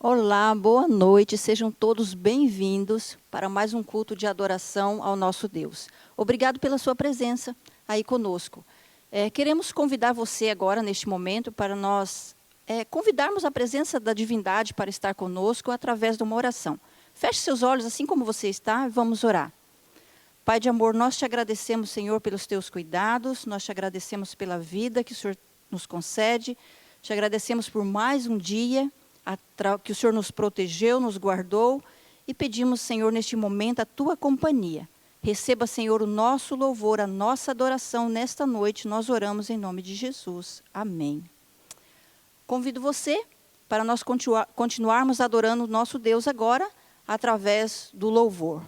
Olá, boa noite, sejam todos bem-vindos para mais um culto de adoração ao nosso Deus. Obrigado pela sua presença aí conosco. Queremos convidar você agora, neste momento, para nós convidarmos a presença da divindade para estar conosco através de uma oração. Feche seus olhos, assim como você está, e vamos orar. Pai de amor, nós te agradecemos, Senhor, pelos teus cuidados, nós te agradecemos pela vida que o Senhor nos concede, te agradecemos por mais um dia que o Senhor nos protegeu, nos guardou, e pedimos, Senhor, neste momento, a tua companhia. Receba, Senhor, o nosso louvor, a nossa adoração nesta noite, nós oramos em nome de Jesus. Amém. Convido você para nós continuarmos adorando o nosso Deus agora, através do louvor.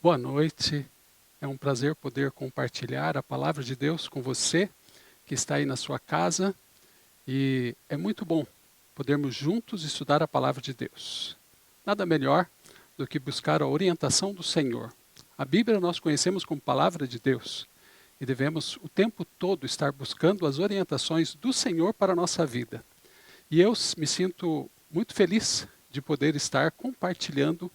Boa noite, é um prazer poder compartilhar a palavra de Deus com você que está aí na sua casa, e é muito bom podermos juntos estudar a palavra de Deus. Nada melhor do que buscar a orientação do Senhor. A Bíblia nós conhecemos como palavra de Deus e devemos o tempo todo estar buscando as orientações do Senhor para a nossa vida. E eu me sinto muito feliz de poder estar compartilhando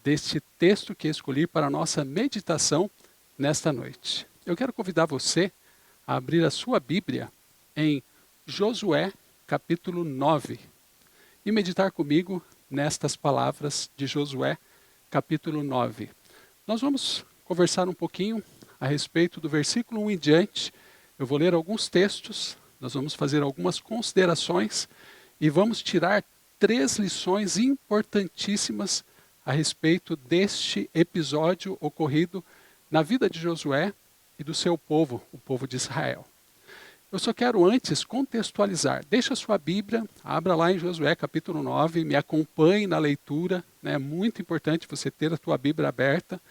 deste texto que escolhi para a nossa meditação nesta noite. Eu quero convidar você a abrir a sua Bíblia em Josué, capítulo 9, e meditar comigo nestas palavras de Josué, capítulo 9. Nós vamos conversar um pouquinho a respeito do versículo 1 em diante. Eu vou ler alguns textos, nós vamos fazer algumas considerações e vamos tirar 3 lições importantíssimas a respeito deste episódio ocorrido na vida de Josué e do seu povo, o povo de Israel. Eu só quero antes contextualizar. Deixa a sua Bíblia, abra lá em Josué capítulo 9, me acompanhe na leitura. É muito importante você ter a sua Bíblia aberta.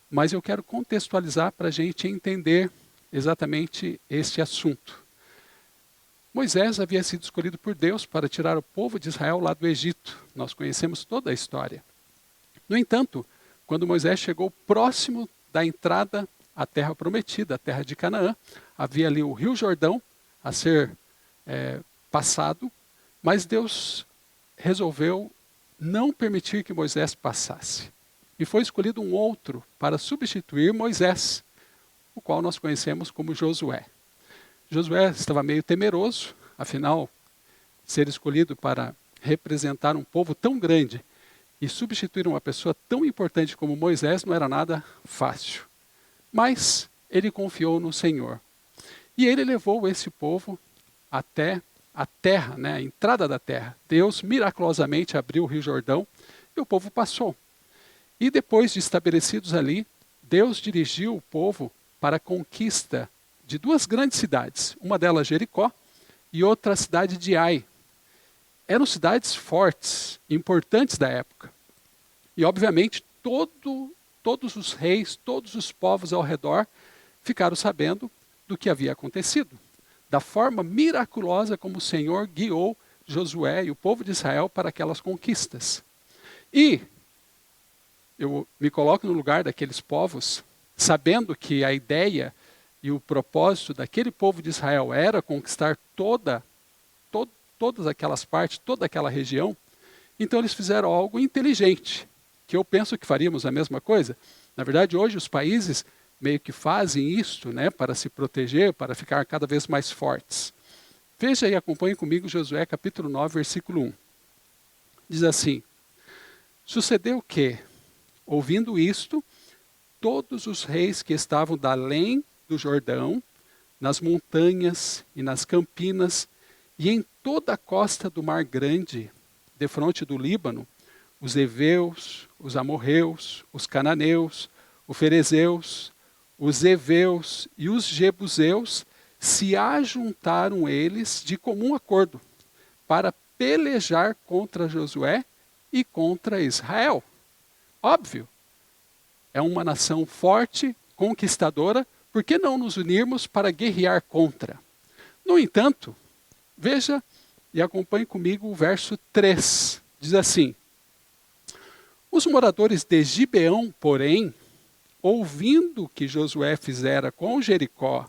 Mas eu quero contextualizar para a gente entender exatamente este assunto. Moisés havia sido escolhido por Deus para tirar o povo de Israel lá do Egito. Nós conhecemos toda a história. No entanto, quando Moisés chegou próximo da entrada à terra prometida, a terra de Canaã, havia ali o rio Jordão a ser passado, mas Deus resolveu não permitir que Moisés passasse. E foi escolhido um outro para substituir Moisés, o qual nós conhecemos como Josué. Josué estava meio temeroso, afinal, ser escolhido para representar um povo tão grande e substituir uma pessoa tão importante como Moisés não era nada fácil. Mas ele confiou no Senhor. E ele levou esse povo até a terra, a entrada da terra. Deus miraculosamente abriu o rio Jordão e o povo passou. E depois de estabelecidos ali, Deus dirigiu o povo para a conquista de 2 grandes cidades. Uma delas Jericó e outra a cidade de Ai. Eram cidades fortes, importantes da época. E obviamente todos os reis, todos os povos ao redor ficaram sabendo do que havia acontecido. Da forma miraculosa como o Senhor guiou Josué e o povo de Israel para aquelas conquistas. E eu me coloco no lugar daqueles povos, sabendo que a ideia e o propósito daquele povo de Israel era conquistar todas aquelas partes, toda aquela região. Então eles fizeram algo inteligente, que eu penso que faríamos a mesma coisa. Na verdade, hoje os países meio que fazem isto, para se proteger, para ficar cada vez mais fortes. Veja e acompanhe comigo Josué capítulo 9, versículo 1. Diz assim: sucedeu que, ouvindo isto, todos os reis que estavam da além do Jordão, nas montanhas e nas campinas, e em toda a costa do Mar Grande, defronte do Líbano, os heveus, os amorreus, os cananeus, os ferezeus, os heveus e os jebuseus, se ajuntaram eles de comum acordo, para pelejar contra Josué e contra Israel. Óbvio, é uma nação forte, conquistadora, por que não nos unirmos para guerrear contra? No entanto, veja e acompanhe comigo o verso 3. Diz assim: os moradores de Gibeão, porém, ouvindo o que Josué fizera com Jericó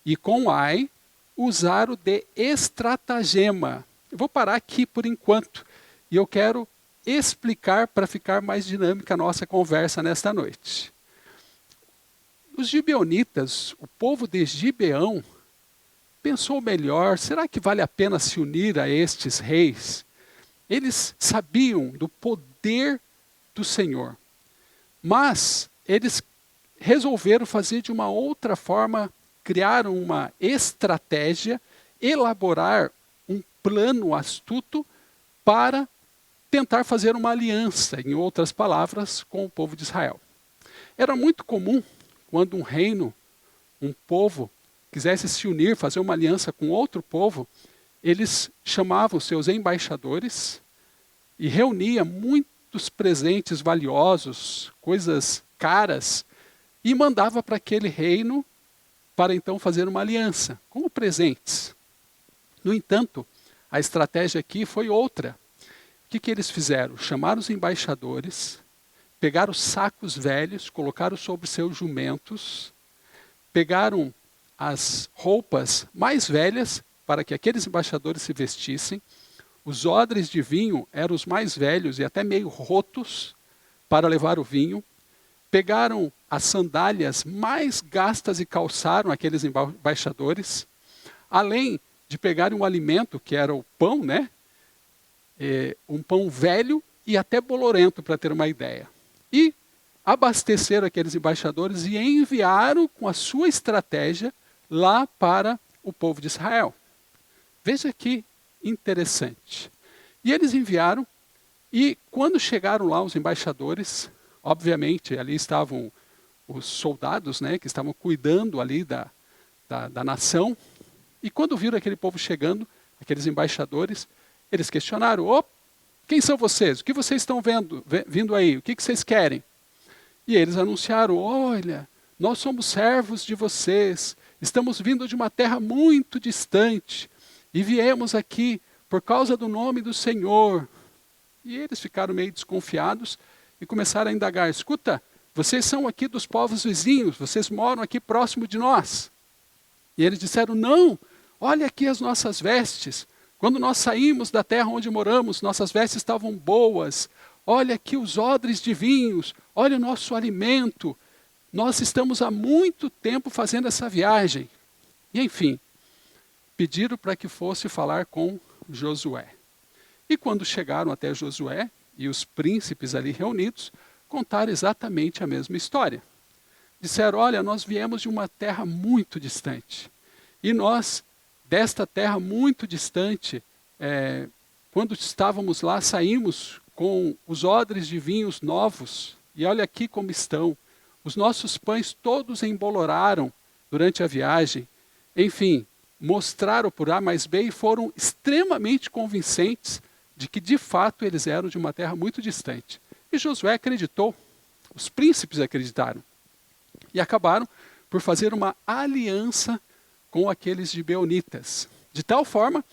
e com Ai, usaram de estratagema. Eu vou parar aqui por enquanto e eu quero explicar para ficar mais dinâmica a nossa conversa nesta noite. Os gibeonitas, o povo de Gibeão, pensou melhor, será que vale a pena se unir a estes reis? Eles sabiam do poder do Senhor, mas eles resolveram fazer de uma outra forma, criaram uma estratégia, elaborar um plano astuto para tentar fazer uma aliança, em outras palavras, com o povo de Israel. Era muito comum, quando um reino, um povo, quisesse se unir, fazer uma aliança com outro povo, eles chamavam seus embaixadores e reuniam muitos presentes valiosos, coisas caras, e mandava para aquele reino para então fazer uma aliança, como presentes. No entanto, a estratégia aqui foi outra. O que eles fizeram? Chamaram os embaixadores, pegaram os sacos velhos, colocaram sobre seus jumentos, pegaram as roupas mais velhas para que aqueles embaixadores se vestissem. Os odres de vinho eram os mais velhos e até meio rotos para levar o vinho. Pegaram as sandálias mais gastas e calçaram aqueles embaixadores. Além de pegarem um alimento, que era o pão, né? Um pão velho e até bolorento, para ter uma ideia. E abasteceram aqueles embaixadores e enviaram com a sua estratégia lá para o povo de Israel. Veja que interessante. E eles enviaram, e quando chegaram lá os embaixadores, obviamente ali estavam os soldados, né, que estavam cuidando ali da nação, e quando viram aquele povo chegando, aqueles embaixadores, eles questionaram: quem são vocês? O que vocês estão vindo aí? O que vocês querem? E eles anunciaram: olha, nós somos servos de vocês, estamos vindo de uma terra muito distante, e viemos aqui por causa do nome do Senhor. E eles ficaram meio desconfiados e começaram a indagar: escuta, vocês são aqui dos povos vizinhos, vocês moram aqui próximo de nós. E eles disseram: não, olha aqui as nossas vestes. Quando nós saímos da terra onde moramos, nossas vestes estavam boas. Olha aqui os odres de vinhos, olha o nosso alimento. Nós estamos há muito tempo fazendo essa viagem. E enfim, pediram para que fosse falar com Josué. E quando chegaram até Josué, e os príncipes ali reunidos, contaram exatamente a mesma história. Disseram: olha, nós viemos de uma terra muito distante. E nós, desta terra muito distante, quando estávamos lá, saímos com os odres de vinhos novos, e olha aqui como estão. Os nossos pães todos emboloraram durante a viagem. Enfim, mostraram por A mais B e foram extremamente convincentes de que, de fato, eles eram de uma terra muito distante. E Josué acreditou, os príncipes acreditaram, e acabaram por fazer uma aliança com aqueles gibeonitas, de tal forma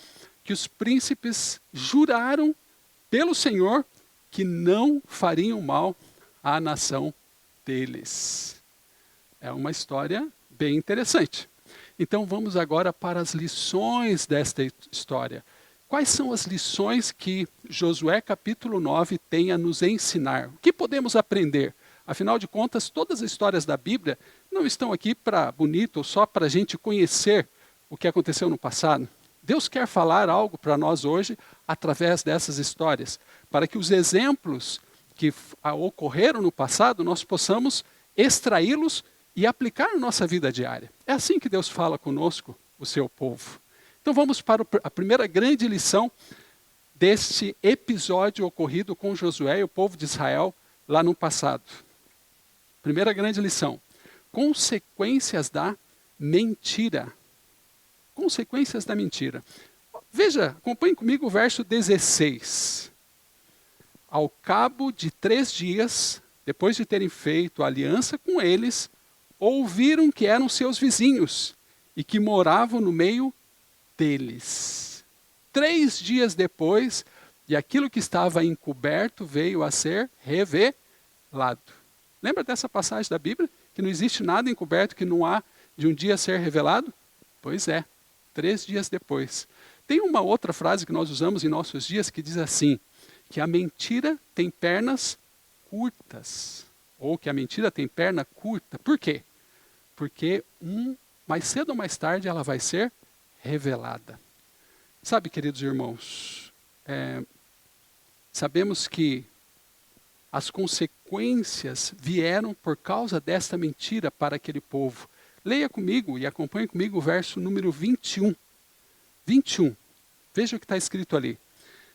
que os príncipes juraram pelo Senhor que não fariam mal à nação deles. É uma história bem interessante. Então vamos agora para as lições desta história. Quais são as lições que Josué capítulo 9 tem a nos ensinar? O que podemos aprender? Afinal de contas, todas as histórias da Bíblia não estão aqui para bonito ou só para a gente conhecer o que aconteceu no passado. Deus quer falar algo para nós hoje através dessas histórias, para que os exemplos que ocorreram no passado, nós possamos extraí-los e aplicar na nossa vida diária. É assim que Deus fala conosco, o seu povo. Então vamos para a primeira grande lição deste episódio ocorrido com Josué e o povo de Israel lá no passado. Primeira grande lição: consequências da mentira. Consequências da mentira. Veja, acompanhe comigo o verso 16. Ao cabo de 3 dias, depois de terem feito aliança com eles, ouviram que eram seus vizinhos e que moravam no meio deles. 3 dias depois, e aquilo que estava encoberto veio a ser revelado. Lembra dessa passagem da Bíblia? Que não existe nada encoberto que não há de um dia ser revelado? Pois é, 3 dias depois. Tem uma outra frase que nós usamos em nossos dias que diz assim, que a mentira tem pernas curtas. Ou que a mentira tem perna curta. Por quê? Porque mais cedo ou mais tarde ela vai ser revelada. Sabe, queridos irmãos, sabemos que as consequências vieram por causa desta mentira para aquele povo. Leia comigo e acompanhe comigo o verso número 21. 21. Veja o que está escrito ali.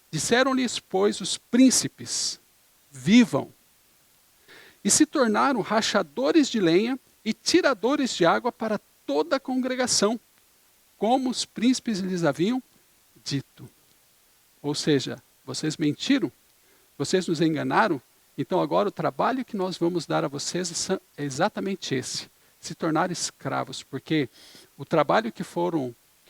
Disseram-lhes, pois, os príncipes: vivam. E se tornaram rachadores de lenha e tiradores de água para toda a congregação, como os príncipes lhes haviam dito. Ou seja, vocês mentiram, vocês nos enganaram, então agora o trabalho que nós vamos dar a vocês é exatamente esse, se tornar escravos, porque o trabalho que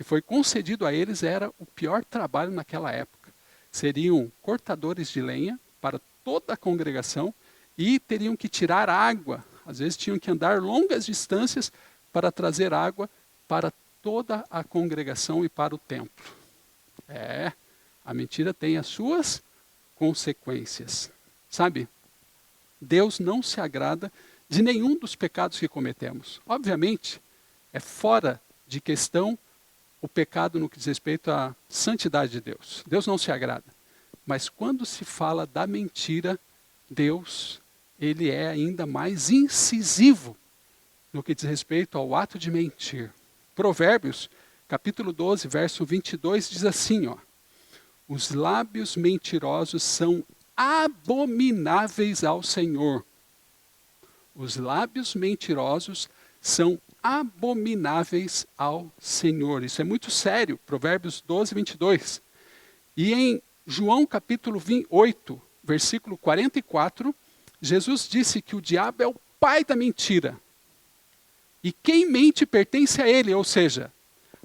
que foi concedido a eles era o pior trabalho naquela época. Seriam cortadores de lenha para toda a congregação e teriam que tirar água. Às vezes tinham que andar longas distâncias para trazer água para toda a congregação e para o templo. A mentira tem as suas consequências. Sabe, Deus não se agrada de nenhum dos pecados que cometemos. Obviamente, é fora de questão o pecado no que diz respeito à santidade de Deus. Deus não se agrada. Mas quando se fala da mentira, Deus, ele é ainda mais incisivo no que diz respeito ao ato de mentir. Provérbios, capítulo 12, verso 22, diz assim, os lábios mentirosos são abomináveis ao Senhor. Os lábios mentirosos são abomináveis ao Senhor. Isso é muito sério, Provérbios 12, 22. E em João capítulo 28, versículo 44, Jesus disse que o diabo é o pai da mentira. E quem mente pertence a ele, ou seja,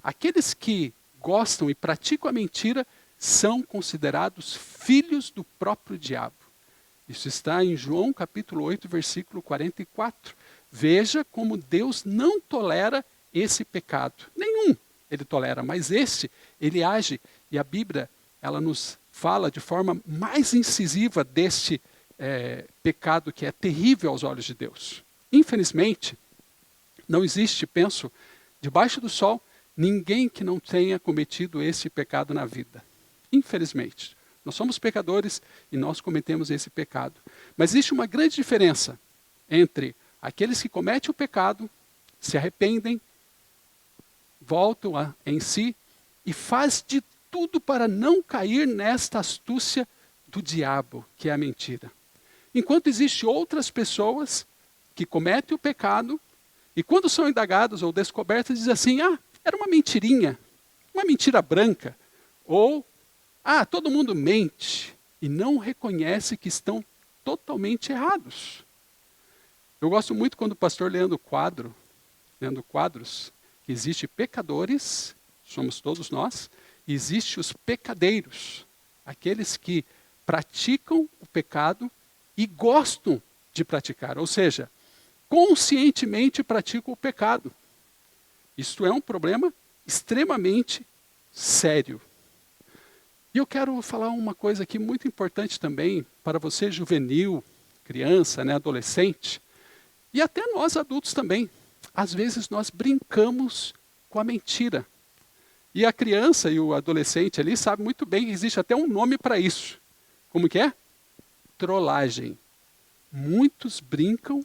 aqueles que gostam e praticam a mentira são considerados filhos do próprio diabo. Isso está em João capítulo 8, versículo 44. Veja como Deus não tolera esse pecado. Nenhum ele tolera, mas este, ele age. E a Bíblia, ela nos fala de forma mais incisiva deste pecado que é terrível aos olhos de Deus. Infelizmente, não existe, penso, debaixo do sol, ninguém que não tenha cometido esse pecado na vida. Infelizmente. Nós somos pecadores e nós cometemos esse pecado. Mas existe uma grande diferença entre aqueles que cometem o pecado, se arrependem, voltam em si e faz de tudo para não cair nesta astúcia do diabo, que é a mentira. Enquanto existem outras pessoas que cometem o pecado e quando são indagados ou descobertas, dizem assim, era uma mentirinha, uma mentira branca, ou todo mundo mente e não reconhece que estão totalmente errados. Eu gosto muito quando o pastor lendo quadros, que existe pecadores, somos todos nós, e existe os pecadeiros, aqueles que praticam o pecado e gostam de praticar, ou seja, conscientemente praticam o pecado. Isto é um problema extremamente sério. E eu quero falar uma coisa aqui muito importante também para você juvenil, criança, adolescente, e até nós adultos também. Às vezes nós brincamos com a mentira. E a criança e o adolescente ali sabem muito bem que existe até um nome para isso. Como que é? Trollagem. Muitos brincam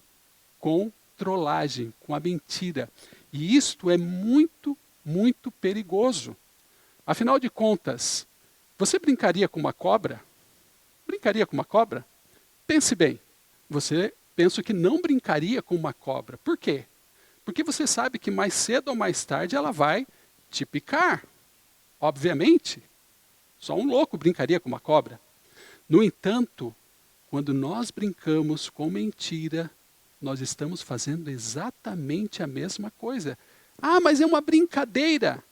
com trollagem, com a mentira. E isto é muito, muito perigoso. Afinal de contas, você brincaria com uma cobra? Brincaria com uma cobra? Pense bem, você pensa que não brincaria com uma cobra. Por quê? Porque você sabe que mais cedo ou mais tarde ela vai te picar. Obviamente, só um louco brincaria com uma cobra. No entanto, quando nós brincamos com mentira, nós estamos fazendo exatamente a mesma coisa. Mas é uma brincadeira.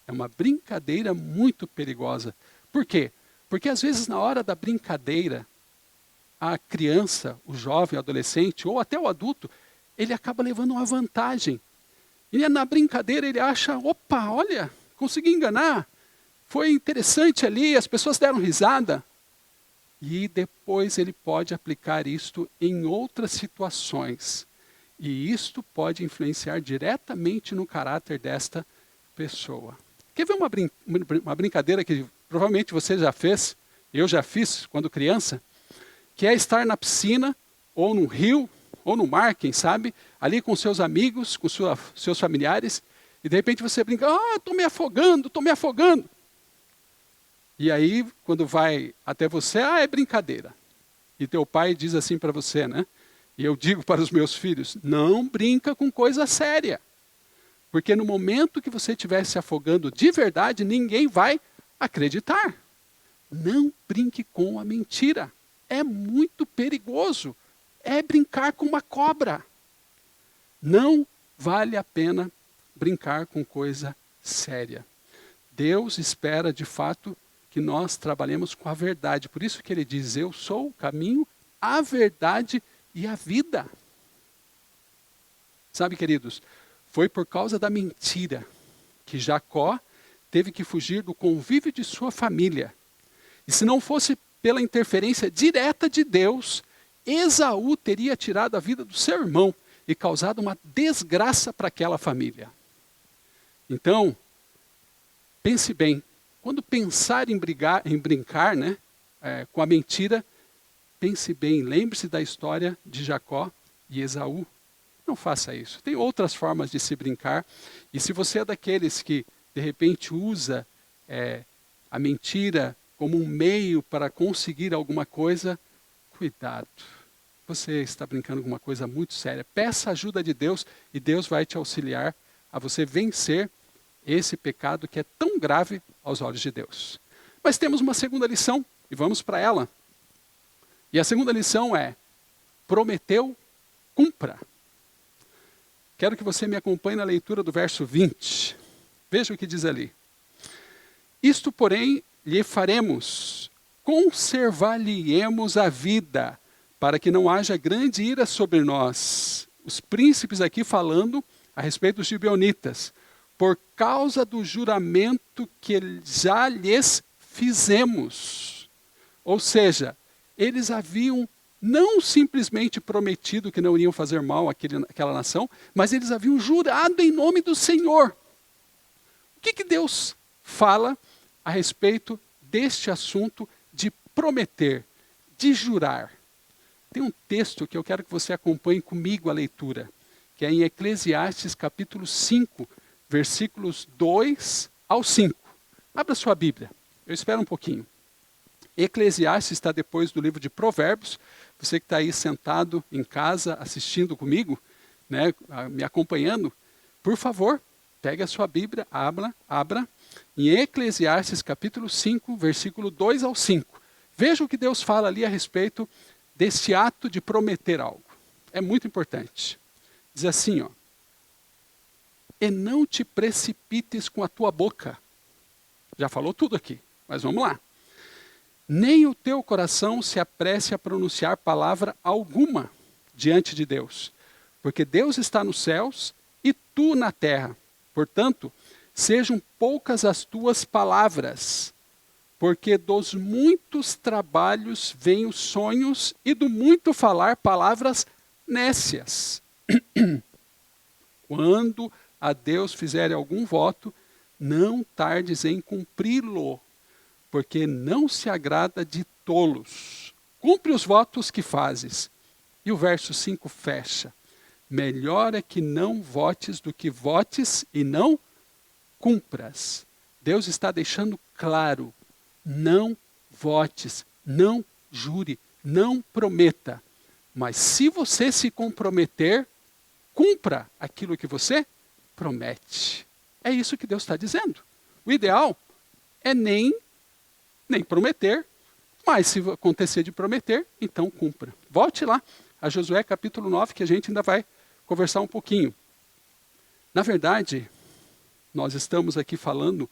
É uma brincadeira muito perigosa. Por quê? Porque às vezes na hora da brincadeira, a criança, o jovem, o adolescente ou até o adulto, ele acaba levando uma vantagem. E na brincadeira ele acha, olha, consegui enganar, foi interessante ali, as pessoas deram risada. E depois ele pode aplicar isto em outras situações. E isto pode influenciar diretamente no caráter desta pessoa. Quer ver uma brincadeira que provavelmente você já fez, eu já fiz quando criança, que é estar na piscina, ou no rio, ou no mar, quem sabe, ali com seus amigos, com seus familiares, e de repente você brinca, estou me afogando, estou me afogando. E aí, quando vai até você, é brincadeira. E teu pai diz assim para você, E eu digo para os meus filhos, não brinca com coisa séria. Porque no momento que você estiver se afogando de verdade, ninguém vai acreditar. Não brinque com a mentira. É muito perigoso. É brincar com uma cobra. Não vale a pena brincar com coisa séria. Deus espera, de fato, que nós trabalhemos com a verdade. Por isso que ele diz, eu sou o caminho, a verdade e a vida. Sabe, queridos, foi por causa da mentira que Jacó teve que fugir do convívio de sua família. E se não fosse pela interferência direta de Deus, Esaú teria tirado a vida do seu irmão e causado uma desgraça para aquela família. Então, pense bem, quando pensar em brincar, né, com a mentira, pense bem, lembre-se da história de Jacó e Esaú. Não faça isso. Tem outras formas de se brincar. E se você é daqueles que, de repente, usa a mentira como um meio para conseguir alguma coisa, cuidado. Você está brincando com uma coisa muito séria. Peça a ajuda de Deus e Deus vai te auxiliar a você vencer esse pecado que é tão grave aos olhos de Deus. Mas temos uma segunda lição e vamos para ela. E a segunda lição é: prometeu, cumpra. Quero que você me acompanhe na leitura do verso 20. Veja o que diz ali. Isto, porém, lhe faremos, conservar-lhe-emos a vida, para que não haja grande ira sobre nós. Os príncipes aqui falando a respeito dos gibeonitas, por causa do juramento que já lhes fizemos. Ou seja, eles haviam não simplesmente prometido que não iriam fazer mal àquela nação, mas eles haviam jurado em nome do Senhor. O que Deus fala a respeito deste assunto de prometer, de jurar? Tem um texto que eu quero que você acompanhe comigo a leitura, que é em Eclesiastes capítulo 5, versículos 2 ao 5. Abra sua Bíblia, eu espero um pouquinho. Eclesiastes está depois do livro de Provérbios. Você que está aí sentado em casa assistindo comigo, né, me acompanhando, por favor, pegue a sua Bíblia, abra em Eclesiastes capítulo 5, versículo 2 ao 5. Veja o que Deus fala ali a respeito desse ato de prometer algo. É muito importante. Diz assim, ó: e não te precipites com a tua boca. Já falou tudo aqui, mas vamos lá. Nem o teu coração se apresse a pronunciar palavra alguma diante de Deus, porque Deus está nos céus e tu na terra. Portanto, sejam poucas as tuas palavras, porque dos muitos trabalhos vêm os sonhos e do muito falar palavras nécias. Quando a Deus fizer algum voto, não tardes em cumpri-lo, porque não se agrada de tolos. Cumpre os votos que fazes. E o verso 5 fecha. Melhor é que não votes do que votes e não cumpras. Deus está deixando claro: não votes, não jure, não prometa. Mas se você se comprometer, cumpra aquilo que você promete. É isso que Deus está dizendo. O ideal é nem prometer, mas se acontecer de prometer, então cumpra. Volte lá a Josué capítulo 9, que a gente ainda vai conversar um pouquinho. Na verdade, nós estamos aqui falando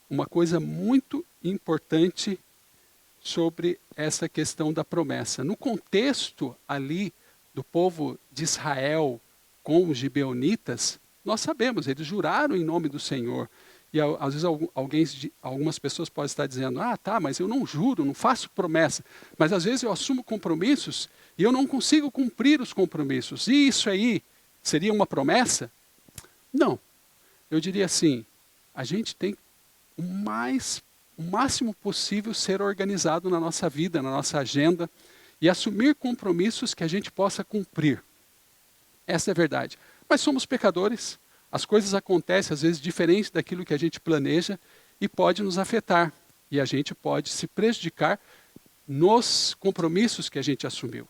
uma coisa muito importante sobre essa questão da promessa. No contexto ali do povo de Israel com os gibeonitas, nós sabemos, eles juraram em nome do Senhor. E às vezes algumas pessoas podem estar dizendo: ah, tá, mas eu não juro, não faço promessa. Mas às vezes eu assumo compromissos e eu não consigo cumprir os compromissos. E isso aí seria uma promessa? Não. Eu diria assim, a gente tem o máximo possível ser organizado na nossa vida, na nossa agenda, e assumir compromissos que a gente possa cumprir. Essa é a verdade. Mas somos pecadores. As coisas acontecem, às vezes, diferente daquilo que a gente planeja e pode nos afetar. E a gente pode se prejudicar nos compromissos que a gente assumiu.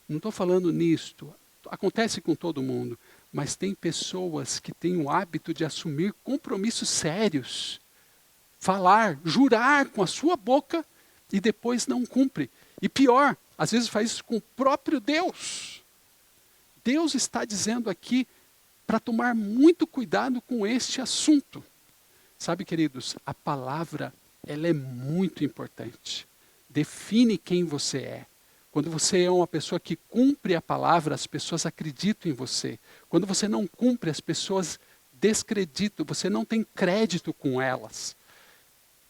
Não estou falando nisto. Acontece com todo mundo. Mas tem pessoas que têm o hábito de assumir compromissos sérios. Falar, jurar com a sua boca e depois não cumpre. E pior, às vezes faz isso com o próprio Deus. Deus está dizendo aqui para tomar muito cuidado com este assunto. Sabe, queridos, a palavra, ela é muito importante. Define quem você é. Quando você é uma pessoa que cumpre a palavra, as pessoas acreditam em você. Quando você não cumpre, as pessoas descreditam, você não tem crédito com elas.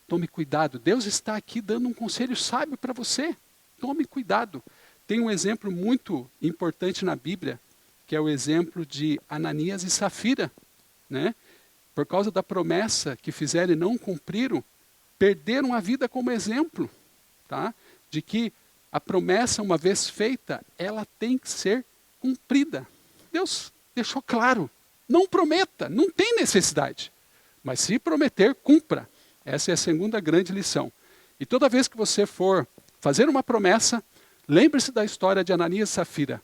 Tome cuidado, Deus está aqui dando um conselho sábio para você. Tome cuidado. Tem um exemplo muito importante na Bíblia, que é o exemplo de Ananias e Safira, né? Por causa da promessa que fizeram e não cumpriram, perderam a vida como exemplo, tá? De que a promessa, uma vez feita, ela tem que ser cumprida. Deus deixou claro, não prometa, não tem necessidade. Mas se prometer, cumpra. Essa é a segunda grande lição. E toda vez que você for fazer uma promessa, lembre-se da história de Ananias e Safira.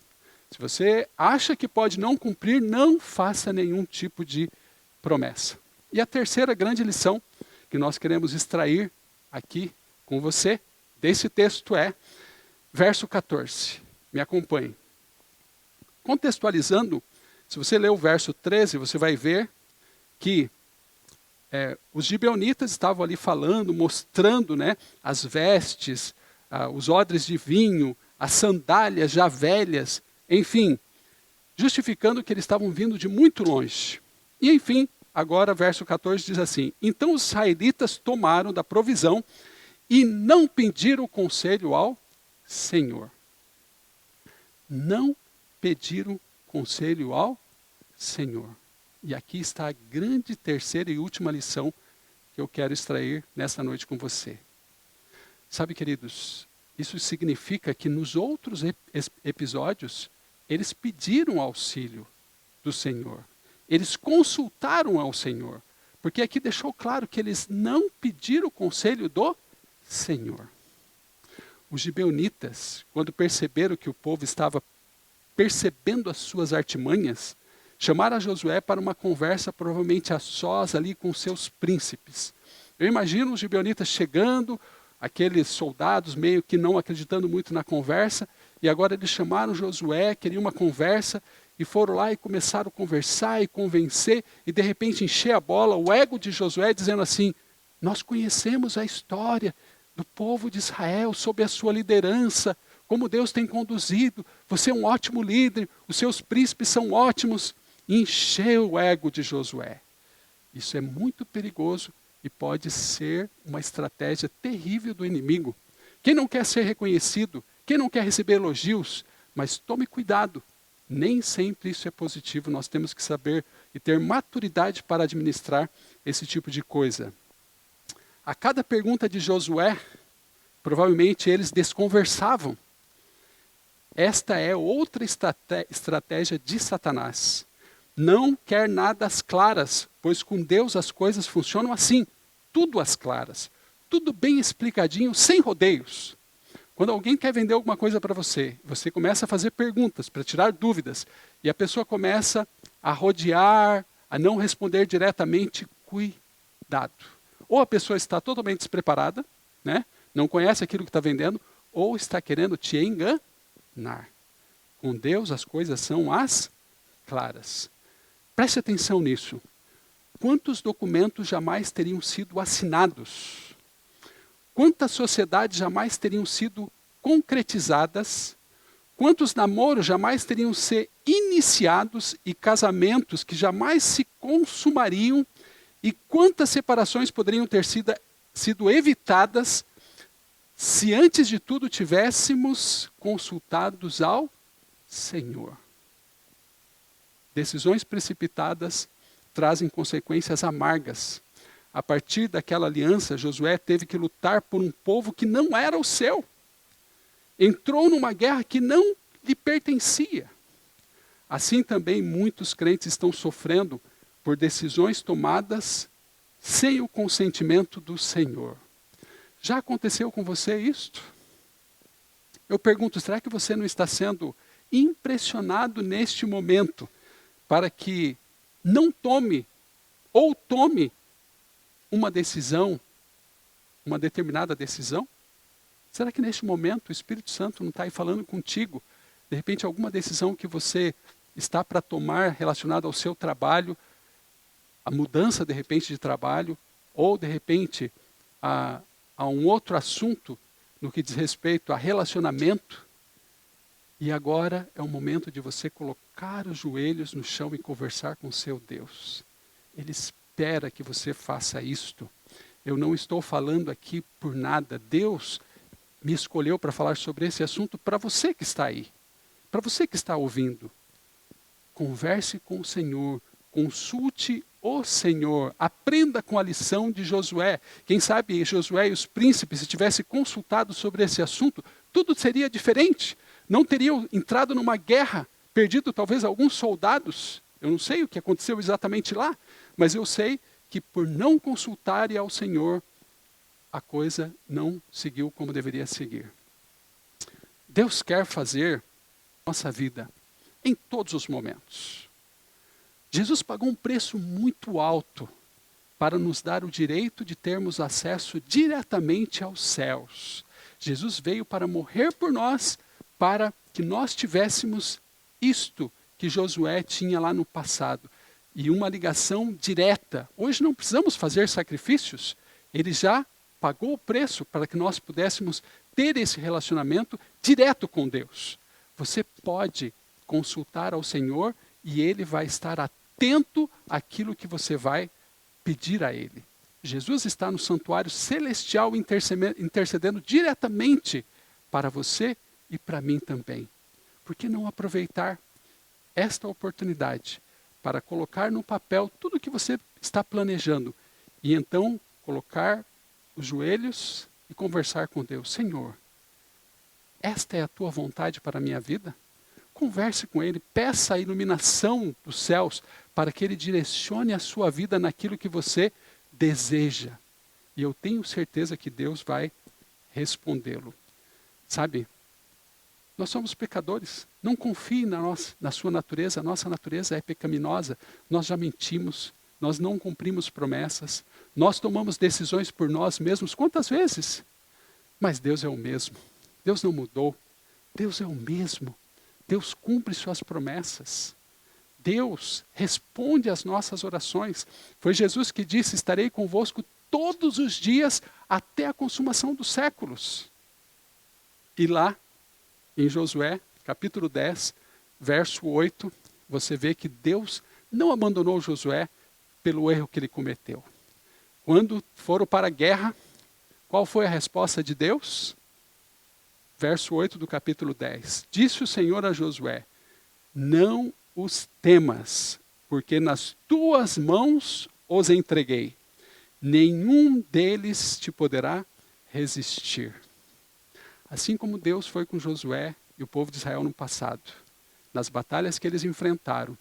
Se você acha que pode não cumprir, não faça nenhum tipo de promessa. E a terceira grande lição que nós queremos extrair aqui com você, desse texto é, verso 14. Me acompanhe. Contextualizando, se você ler o verso 13, você vai ver que os gibeonitas estavam ali falando, mostrando, né, as vestes, os odres de vinho, as sandálias já velhas, enfim, justificando que eles estavam vindo de muito longe. E enfim, agora verso 14 diz assim: então os israelitas tomaram da provisão e não pediram conselho ao Senhor. Não pediram conselho ao Senhor. E aqui está a grande terceira e última lição que eu quero extrair nessa noite com você. Sabe, queridos, isso significa que nos outros episódios, eles pediram auxílio do Senhor. Eles consultaram ao Senhor. Porque aqui deixou claro que eles não pediram o conselho do Senhor. Os gibeonitas, quando perceberam que o povo estava percebendo as suas artimanhas, chamaram a Josué para uma conversa provavelmente a sós ali com seus príncipes. Eu imagino os gibeonitas chegando, aqueles soldados meio que não acreditando muito na conversa, e agora eles chamaram Josué, queriam uma conversa, e foram lá e começaram a conversar e convencer, e de repente encher a bola, o ego de Josué dizendo assim: nós conhecemos a história do povo de Israel sob a sua liderança, como Deus tem conduzido, você é um ótimo líder, os seus príncipes são ótimos. Encheu o ego de Josué. Isso é muito perigoso e pode ser uma estratégia terrível do inimigo. Quem não quer ser reconhecido, quem não quer receber elogios, mas tome cuidado, nem sempre isso é positivo, nós temos que saber e ter maturidade para administrar esse tipo de coisa. A cada pergunta de Josué, provavelmente eles desconversavam. Esta é outra estratégia de Satanás. Não quer nada às claras, pois com Deus as coisas funcionam assim, tudo às claras, tudo bem explicadinho, sem rodeios. Quando alguém quer vender alguma coisa para você, você começa a fazer perguntas para tirar dúvidas, e a pessoa começa a rodear, a não responder diretamente, cuidado. Ou a pessoa está totalmente despreparada, né? Não conhece aquilo que está vendendo, ou está querendo te enganar. Com Deus as coisas são as claras. Preste atenção nisso. Quantos documentos jamais teriam sido assinados? Quantas sociedades jamais teriam sido concretizadas? Quantos namoros jamais teriam sido iniciados e casamentos que jamais se consumariam? E quantas separações poderiam ter sido evitadas se antes de tudo tivéssemos consultados ao Senhor? Decisões precipitadas trazem consequências amargas. A partir daquela aliança, Josué teve que lutar por um povo que não era o seu. Entrou numa guerra que não lhe pertencia. Assim também muitos crentes estão sofrendo por decisões tomadas sem o consentimento do Senhor. Já aconteceu com você isto? Eu pergunto, será que você não está sendo impressionado neste momento para que não tome ou tome uma decisão, uma determinada decisão? Será que neste momento o Espírito Santo não está aí falando contigo? De repente alguma decisão que você está para tomar relacionada ao seu trabalho, a mudança de repente de trabalho, ou de repente a um outro assunto no que diz respeito a relacionamento. E agora é o momento de você colocar os joelhos no chão e conversar com seu Deus. Ele espera que você faça isto. Eu não estou falando aqui por nada. Deus me escolheu para falar sobre esse assunto para você que está aí, para você que está ouvindo. Converse com o Senhor, consulte o Senhor, aprenda com a lição de Josué. Quem sabe Josué e os príncipes, se tivessem consultado sobre esse assunto, tudo seria diferente. Não teriam entrado numa guerra, perdido talvez alguns soldados. Eu não sei o que aconteceu exatamente lá, mas eu sei que por não consultarem ao Senhor, a coisa não seguiu como deveria seguir. Deus quer fazer nossa vida em todos os momentos. Jesus pagou um preço muito alto para nos dar o direito de termos acesso diretamente aos céus. Jesus veio para morrer por nós, para que nós tivéssemos isto que Josué tinha lá no passado. E uma ligação direta. Hoje não precisamos fazer sacrifícios. Ele já pagou o preço para que nós pudéssemos ter esse relacionamento direto com Deus. Você pode consultar ao Senhor e Ele vai estar atento àquilo que você vai pedir a Ele. Jesus está no santuário celestial intercedendo diretamente para você e para mim também. Por que não aproveitar esta oportunidade para colocar no papel tudo o que você está planejando e então colocar os joelhos e conversar com Deus? Senhor, esta é a tua vontade para a minha vida? Converse com Ele, peça a iluminação dos céus para que Ele direcione a sua vida naquilo que você deseja. E eu tenho certeza que Deus vai respondê-lo. Sabe, nós somos pecadores. Não confie na sua natureza. A nossa natureza é pecaminosa. Nós já mentimos, nós não cumprimos promessas, nós tomamos decisões por nós mesmos. Quantas vezes? Mas Deus é o mesmo. Deus não mudou. Deus é o mesmo. Deus cumpre suas promessas. Deus responde às nossas orações. Foi Jesus que disse: estarei convosco todos os dias até a consumação dos séculos. E lá, em Josué, capítulo 10, verso 8, você vê que Deus não abandonou Josué pelo erro que ele cometeu. Quando foram para a guerra, qual foi a resposta de Deus? Verso 8 do capítulo 10. Disse o Senhor a Josué: não os temas, porque nas tuas mãos os entreguei. Nenhum deles te poderá resistir. Assim como Deus foi com Josué e o povo de Israel no passado, nas batalhas que eles enfrentaram,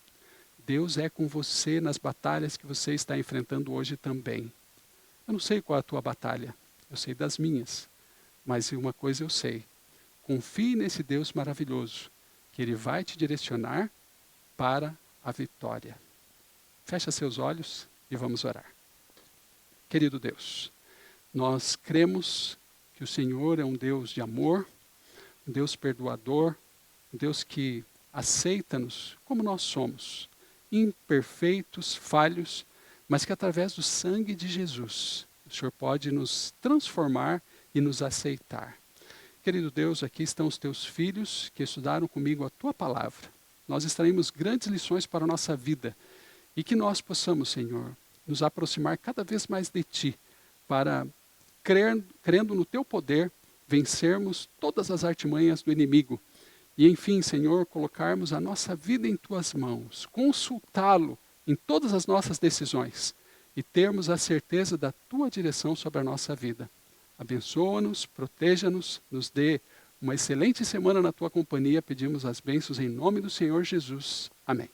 Deus é com você nas batalhas que você está enfrentando hoje também. Eu não sei qual é a tua batalha, eu sei das minhas, mas uma coisa eu sei: confie nesse Deus maravilhoso, que Ele vai te direcionar para a vitória. Fecha seus olhos e vamos orar. Querido Deus, nós cremos que o Senhor é um Deus de amor, um Deus perdoador, um Deus que aceita-nos como nós somos, imperfeitos, falhos, mas que através do sangue de Jesus, o Senhor pode nos transformar e nos aceitar. Querido Deus, aqui estão os teus filhos que estudaram comigo a tua palavra. Nós extraímos grandes lições para a nossa vida e que nós possamos, Senhor, nos aproximar cada vez mais de ti, para, crendo no teu poder, vencermos todas as artimanhas do inimigo. E, enfim, Senhor, colocarmos a nossa vida em tuas mãos, consultá-lo em todas as nossas decisões e termos a certeza da tua direção sobre a nossa vida. Abençoa-nos, proteja-nos, nos dê uma excelente semana na tua companhia. Pedimos as bênçãos em nome do Senhor Jesus. Amém.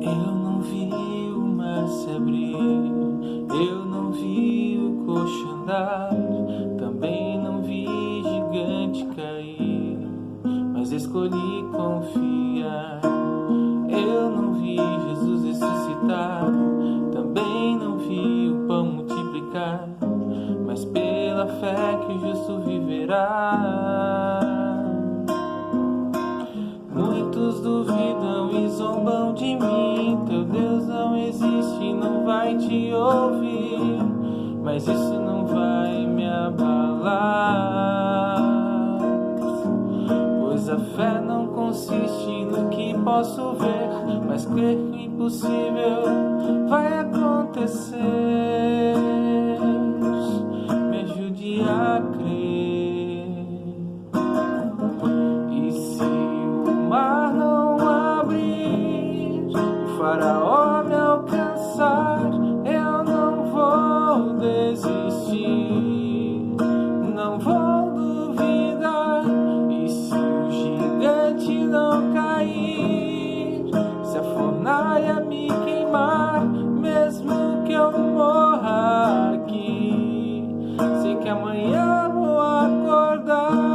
Eu não vi o mar se abrir, eu não vi o coxo andar, também não vi gigante cair, mas escolhi confiar. Eu não vi Jesus ressuscitar, também não vi o pão multiplicar. confiar, mas pela fé que o justo viverá. Muitos duvidam e zombam de mim, teu Deus não existe, não vai te ouvir, mas isso não vai me abalar, pois a fé não consiste no que posso ver, mas crer que o impossível vai acontecer. Me ajude a crer. E se o mar não abrir, o faraó me alcançar, eu não vou desistir, não vou duvidar. E se o gigante não cair, se a fornalha me queimar, mesmo que eu morra aqui, sei que amanhã vou acordar.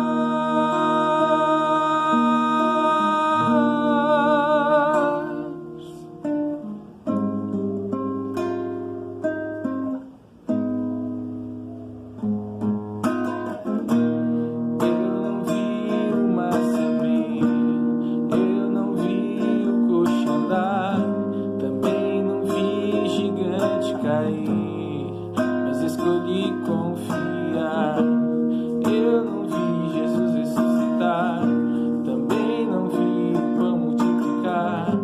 Mas escolhi confiar. Eu não vi Jesus ressuscitar, também não vi o pão multiplicar,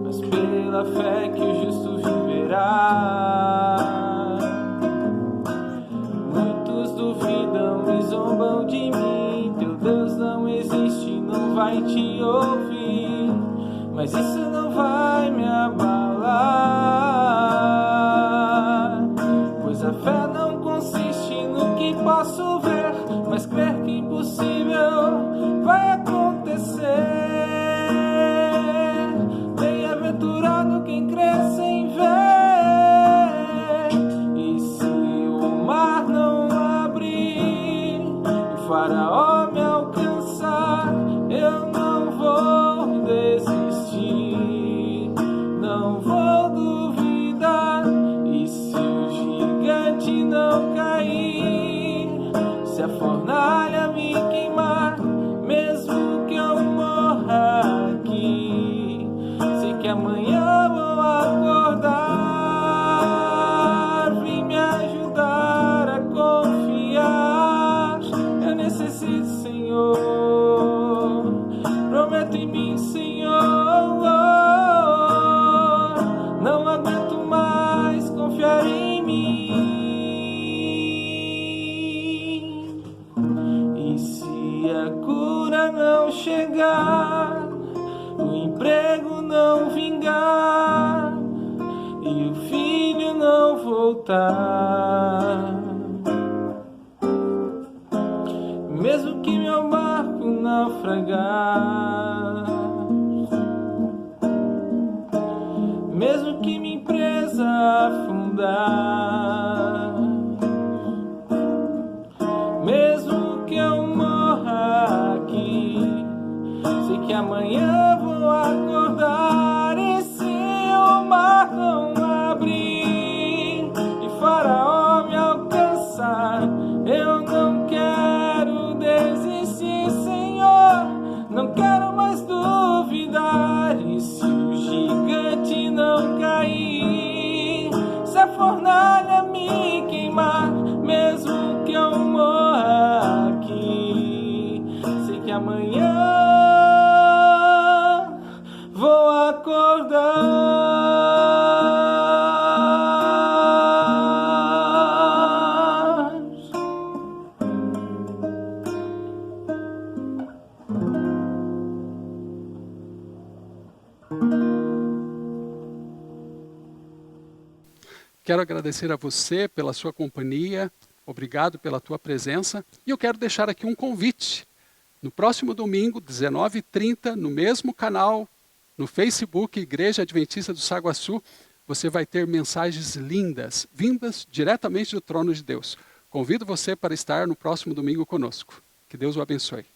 mas pela fé que o justo viverá. Muitos duvidam e zombam de mim, teu Deus não existe, não vai te ouvir, mas isso não vai me abalar, pois a fé não consiste no que posso ver, mas crer que impossível vai acontecer. Bem-aventurado quem crê sem ver. E se o mar não abrir, o faraó me alcançar, eu não vou desistir, não vou duvidar. E se o gigante não cair, se a fornalha me queimar, mesmo que eu morra aqui, sei que amanhã vou acordar. Vem me ajudar a confiar, eu necessito, Senhor, prometo em mim, Senhor, não aguento mais confiar em mim. E se a cura não chegar, o emprego não vingar e o filho não voltar, mesmo que meu barco naufragar, mesmo que minha empresa afundar, mesmo que eu morra aqui, sei que amanhã vou acordar. E se o mar não abrir e faraó me alcançar, eu não quero desistir, Senhor, não quero mais duvidar. E se o gigante não cair, se a fornalha me queimar, mesmo que eu morra aqui, sei que amanhã vou acordar. Quero agradecer a você pela sua companhia, obrigado pela tua presença, e eu quero deixar aqui um convite. No próximo domingo, 19h30, no mesmo canal, no Facebook Igreja Adventista do Saguaçu, você vai ter mensagens lindas, vindas diretamente do trono de Deus. Convido você para estar no próximo domingo conosco. Que Deus o abençoe.